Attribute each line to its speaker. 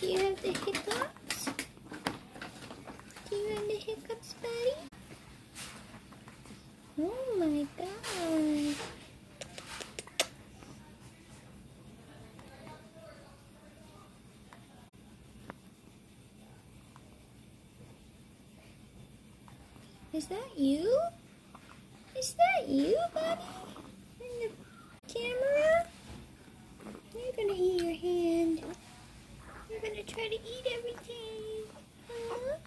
Speaker 1: Do you have the hiccups? Do you have the hiccups, buddy? Oh my God. Is that you? Is that you, buddy? In the camera? You're gonna eat your hand. You're gonna try to eat everything. Huh?